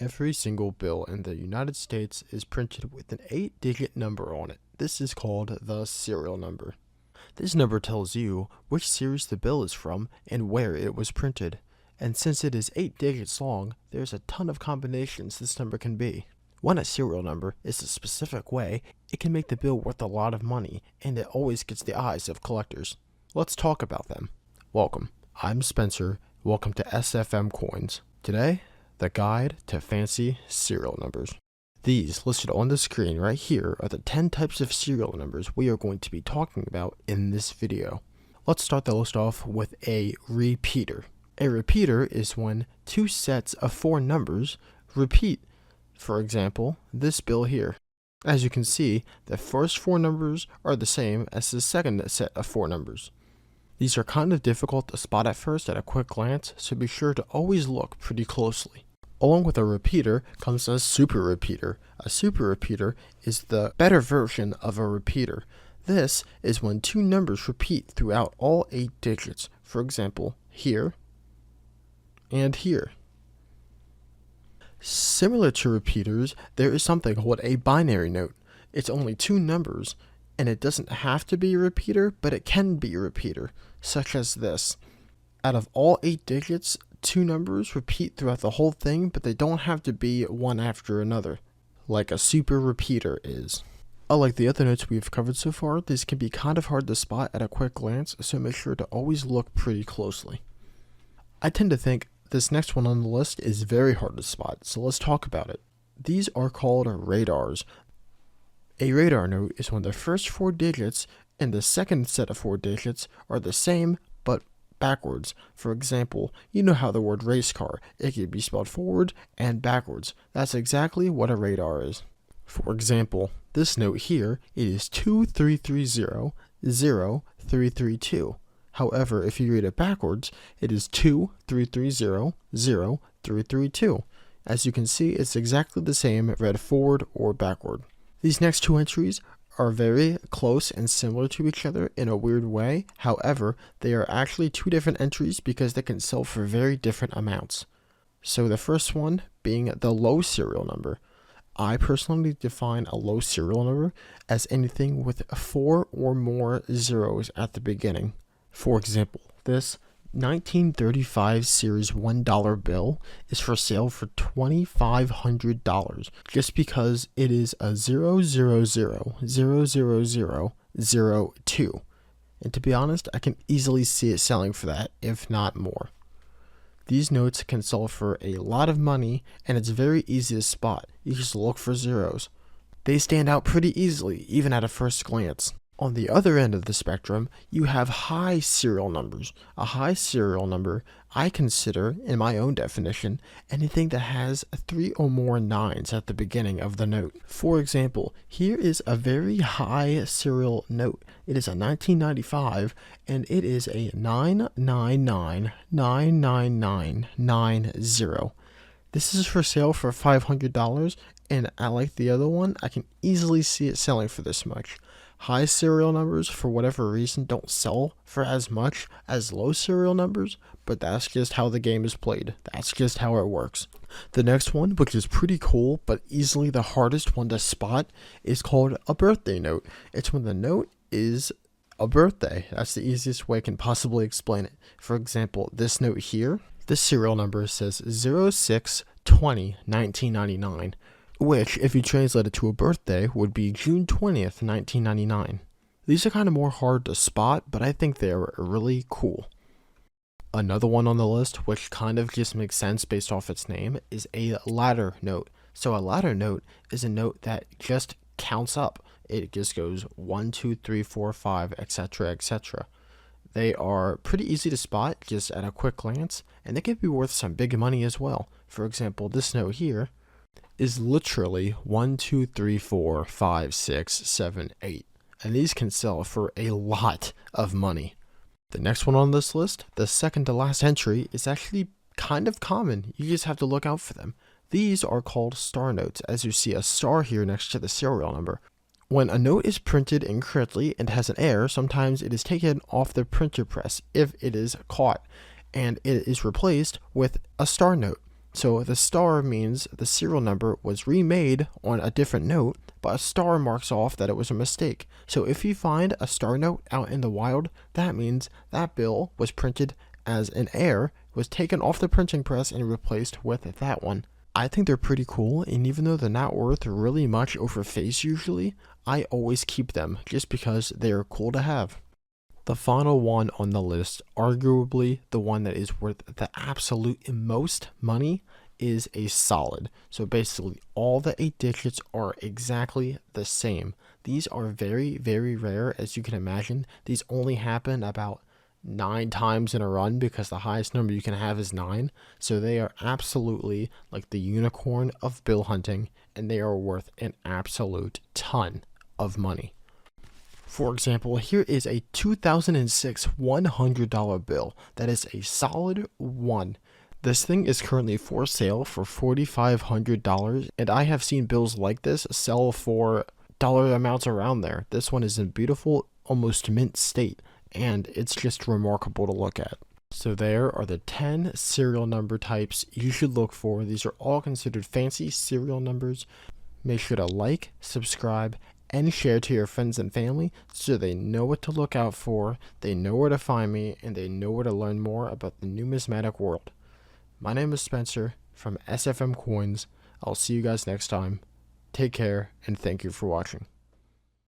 Every single bill in the United States is printed with an 8-digit number on it. This is called the serial number. This number tells you which series the bill is from and where it was printed. And since it is 8 digits long, there's a ton of combinations this number can be. When a serial number is a specific way, it can make the bill worth a lot of money, and it always gets the eyes of collectors. Let's talk about them. Welcome, I'm Spencer. Welcome to SFM Coins. Today, the guide to fancy serial numbers. These listed on the screen right here are the 10 types of serial numbers we are going to be talking about in this video. Let's start the list off with a repeater. A repeater is when two sets of 4 numbers repeat. For example, this bill here. As you can see, the first 4 numbers are the same as the second set of 4 numbers. These are kind of difficult to spot at first at a quick glance, so be sure to always look pretty closely. Along with a repeater comes a super repeater. A super repeater is the better version of a repeater. This is when 2 numbers repeat throughout all 8 digits. For example, here and here. Similar to repeaters, there is something called a binary note. It's only 2 numbers, and it doesn't have to be a repeater, but it can be a repeater, such as this. Out of all 8 digits, 2 numbers repeat throughout the whole thing, but they don't have to be one after another, like a super repeater is. Unlike the other notes we've covered so far, these can be kind of hard to spot at a quick glance, so make sure to always look pretty closely. I tend to think this next one on the list is very hard to spot, so let's talk about it. These are called radars. A radar note is when the first 4 digits and the second set of 4 digits are the same, but backwards. For example, you know how the word race car, it can be spelled forward and backwards. That's exactly what a radar is. For example, this note here, it is 2330-0332. However, if you read it backwards, it is 2330-0332. As you can see, it's exactly the same read forward or backward. These next 2 entries are very close and similar to each other in a weird way. However, they are actually 2 different entries because they can sell for very different amounts. So the first one being the low serial number. I personally define a low serial number as anything with 4 or more zeros at the beginning. For example, this 1935 series $1 bill is for sale for $2,500 just because it is a 0000002. And to be honest, I can easily see it selling for that, if not more. These notes can sell for a lot of money, and it's very easy to spot. You just look for zeros. They stand out pretty easily, even at a first glance. On the other end of the spectrum, you have high serial numbers. A high serial number I consider, in my own definition, anything that has 3 or more 9s at the beginning of the note. For example, here is a very high serial note. It is a 1995, and it is a 9999990. This is for sale for $500, and I like the other one. I can easily see it selling for this much. High serial numbers, for whatever reason, don't sell for as much as low serial numbers, but that's just how the game is played. That's just how it works. The next one, which is pretty cool, but easily the hardest one to spot, is called a birthday note. It's when the note is a birthday. That's the easiest way I can possibly explain it. For example, this note here, this serial number says 06/20/1999. Which, if you translate it to a birthday, would be June 20th, 1999. These are kind of more hard to spot, but I think they're really cool. Another one on the list, which kind of just makes sense based off its name, is a ladder note. So a ladder note is a note that just counts up. It just goes 1, 2, 3, 4, 5, etc., etc. They are pretty easy to spot just at a quick glance, and they can be worth some big money as well. For example, this note here is literally 1, 2, 3, 4, 5, 6, 7, 8. And these can sell for a lot of money. The next one on this list, the second to last entry, is actually kind of common. You just have to look out for them. These are called star notes, as you see a star here next to the serial number. When a note is printed incorrectly and has an error, sometimes it is taken off the printer press if it is caught, and it is replaced with a star note. So the star means the serial number was remade on a different note, but a star marks off that it was a mistake. So if you find a star note out in the wild, that means that bill was printed as an error, was taken off the printing press and replaced with that one. I think they're pretty cool, and even though they're not worth really much over face usually, I always keep them just because they are cool to have. The final one on the list, arguably the one that is worth the absolute most money, is a solid. So basically, all the 8 digits are exactly the same. These are very, very rare, as you can imagine. These only happen about 9 times in a run because the highest number you can have is 9. So they are absolutely like the unicorn of bill hunting, and they are worth an absolute ton of money. For example, here is a 2006 $100 bill that is a solid 1. This thing is currently for sale for $4,500, and I have seen bills like this sell for dollar amounts around there. This one is in beautiful, almost mint state, and it's just remarkable to look at. So there are the 10 serial number types you should look for. These are all considered fancy serial numbers. Make sure to like, subscribe, and share to your friends and family so they know what to look out for, they know where to find me, and they know where to learn more about the numismatic world. My name is Spencer from SFM Coins. I'll see you guys next time. Take care, and thank you for watching.